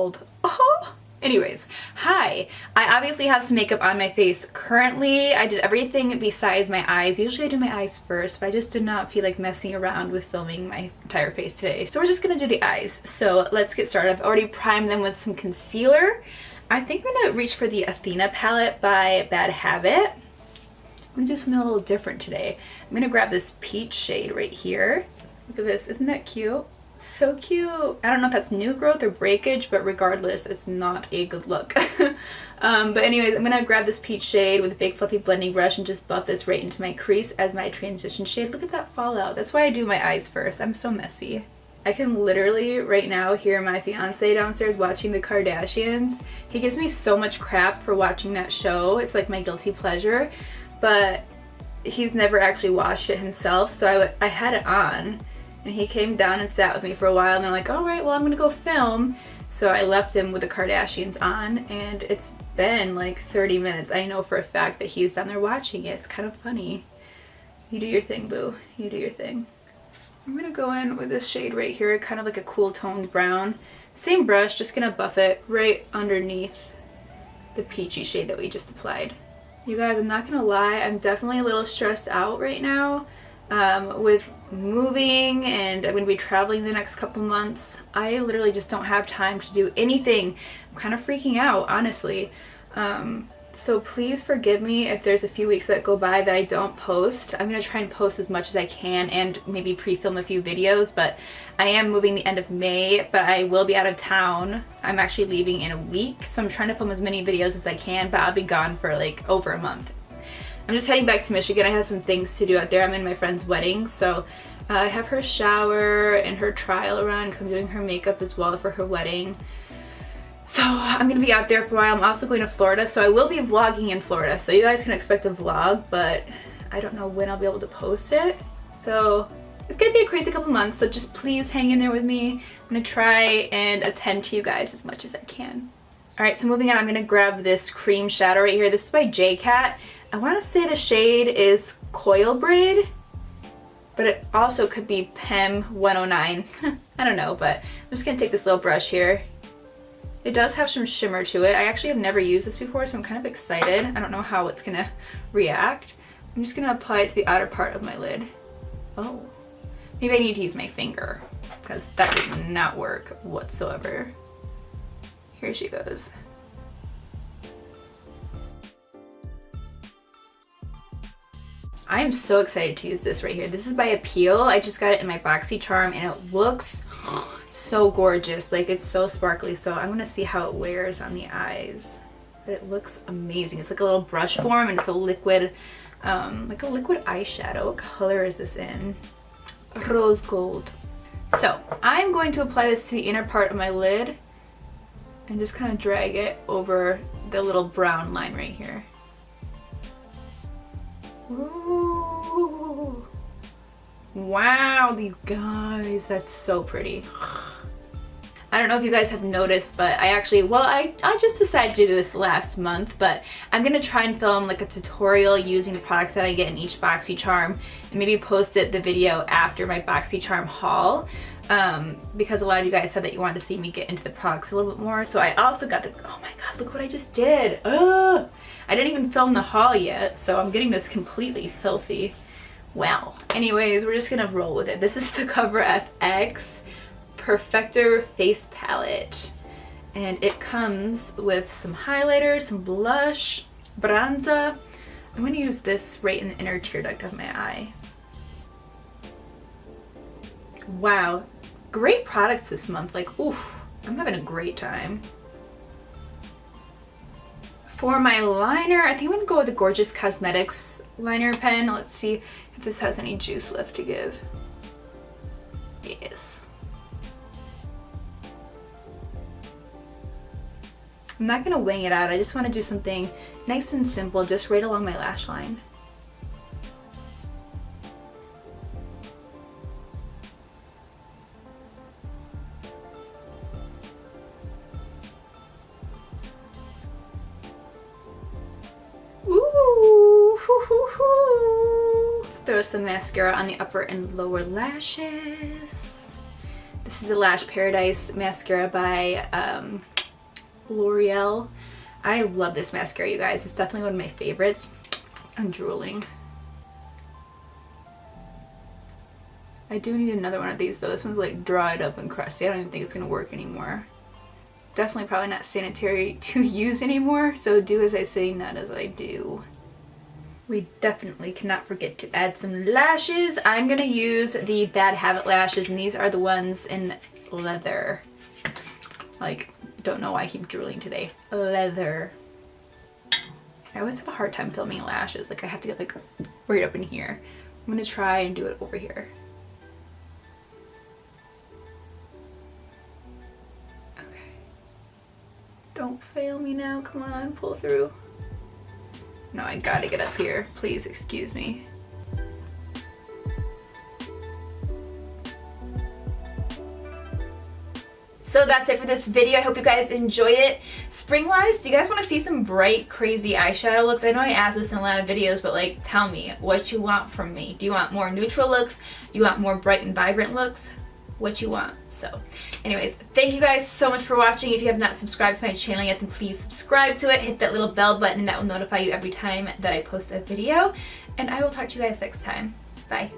bald. Oh. Anyways, hi. I obviously have some makeup on my face currently. I did everything besides my eyes. Usually I do my eyes first, but I just did not feel like messing around with filming my entire face today. So we're just gonna do the eyes. So let's get started. I've already primed them with some concealer. I think I'm gonna reach for the Athena palette by Bad Habit. I'm gonna do something a little different today. I'm gonna grab this peach shade right here. Look at this, isn't that cute? So cute. I don't know if that's new growth or breakage, but regardless, it's not a good look. But anyways, I'm gonna grab this peach shade with a big fluffy blending brush and just buff this right into my crease as my transition shade. Look at that fallout. That's why I do my eyes first. I'm so messy. I can literally right now hear my fiance downstairs watching the Kardashians. He gives me so much crap for watching that show. It's like my guilty pleasure, but he's never actually watched it himself, so I had it on. And he came down and sat with me for a while, and I'm like, all right, well, I'm gonna go film. So I left him with the Kardashians on, and it's been like 30 minutes. I know for a fact that he's down there watching it. It's kind of funny. You do your thing, boo. You do your thing. I'm gonna go in with this shade right here, kind of like a cool toned brown. Same brush, just gonna buff it right underneath the peachy shade that we just applied. You guys, I'm not gonna lie, I'm definitely a little stressed out right now. With moving, and I'm going to be traveling the next couple months. I literally just don't have time to do anything. I'm kind of freaking out, honestly. So please forgive me if there's a few weeks that go by that I don't post. I'm going to try and post as much as I can and maybe pre-film a few videos, but I am moving the end of May, but I will be out of town. I'm actually leaving in a week, so I'm trying to film as many videos as I can, but I'll be gone for like over a month. I'm just heading back to Michigan. I have some things to do out there. I'm in my friend's wedding, so I have her shower and her trial run because I'm doing her makeup as well for her wedding. So I'm going to be out there for a while. I'm also going to Florida, so I will be vlogging in Florida. So you guys can expect a vlog, but I don't know when I'll be able to post it. So it's going to be a crazy couple months, so just please hang in there with me. I'm going to try and attend to you guys as much as I can. Alright, so moving on, I'm going to grab this cream shadow right here. This is by J-Cat. I want to say the shade is Coil Braid, but it also could be Pem 109. I don't know, but I'm just going to take this little brush here. It does have some shimmer to it. I actually have never used this before, so I'm kind of excited. I don't know how it's going to react. I'm just going to apply it to the outer part of my lid. Oh, maybe I need to use my finger because that did not work whatsoever. Here she goes. I am so excited to use this right here. This is by Appeal. I just got it in my BoxyCharm and it looks so gorgeous. Like, it's so sparkly. So I'm gonna see how it wears on the eyes. But it looks amazing. It's like a little brush form and it's a liquid, like a liquid eyeshadow. What color is this in? Rose gold. So I'm going to apply this to the inner part of my lid and just kind of drag it over the little brown line right here. Ooh. Wow, you guys, that's so pretty. I don't know if you guys have noticed, but I actually, well, I just decided to do this last month, but I'm gonna try and film like a tutorial using the products that I get in each BoxyCharm and maybe post the video after my BoxyCharm haul. Because a lot of you guys said that you wanted to see me get into the products a little bit more. So I also got the, oh my god, look what I just did. Ugh. I didn't even film the haul yet, so I'm getting this completely filthy. Wow. Anyways, we're just gonna roll with it. This is the Cover FX Perfector Face Palette. And it comes with some highlighter, some blush, bronzer. I'm gonna use this right in the inner tear duct of my eye. Wow. Great products this month. Like, oof, I'm having a great time. For my liner, I think I'm gonna go with the Gorgeous Cosmetics liner pen. Let's see if this has any juice left to give. Yes. I'm not gonna wing it out. I just want to do something nice and simple, just right along my lash line. Ooh, hoo, hoo, hoo. Let's throw some mascara on the upper and lower lashes. The This is the Lash Paradise mascara by L'Oreal. I love this mascara, you guys. It's definitely one of my favorites. I'm drooling. I do need another one of these though. This one's like dried up and crusty. I don't even think it's gonna work anymore. Definitely probably not sanitary to use anymore, so do as I say, not as I do. We definitely cannot forget to add some lashes. I'm gonna use the Bad Habit lashes, and these are the ones in leather. Like, don't know why I keep drooling today. Leather. I always have a hard time filming lashes. Like, I have to get like right up in here. I'm gonna try and do it over here. Don't fail me now, come on, pull through. No, I gotta get up here. Please excuse me. So that's it for this video. I hope you guys enjoyed it. Spring-wise, do you guys want to see some bright, crazy eyeshadow looks? I know I asked this in a lot of videos, but like, tell me what you want from me. Do you want more neutral looks? Do you want more bright and vibrant looks? What you want. So anyways, thank you guys so much for watching. If you have not subscribed to my channel yet, then please subscribe to it. Hit that little bell button and that will notify you every time that I post a video. And I will talk to you guys next time. Bye.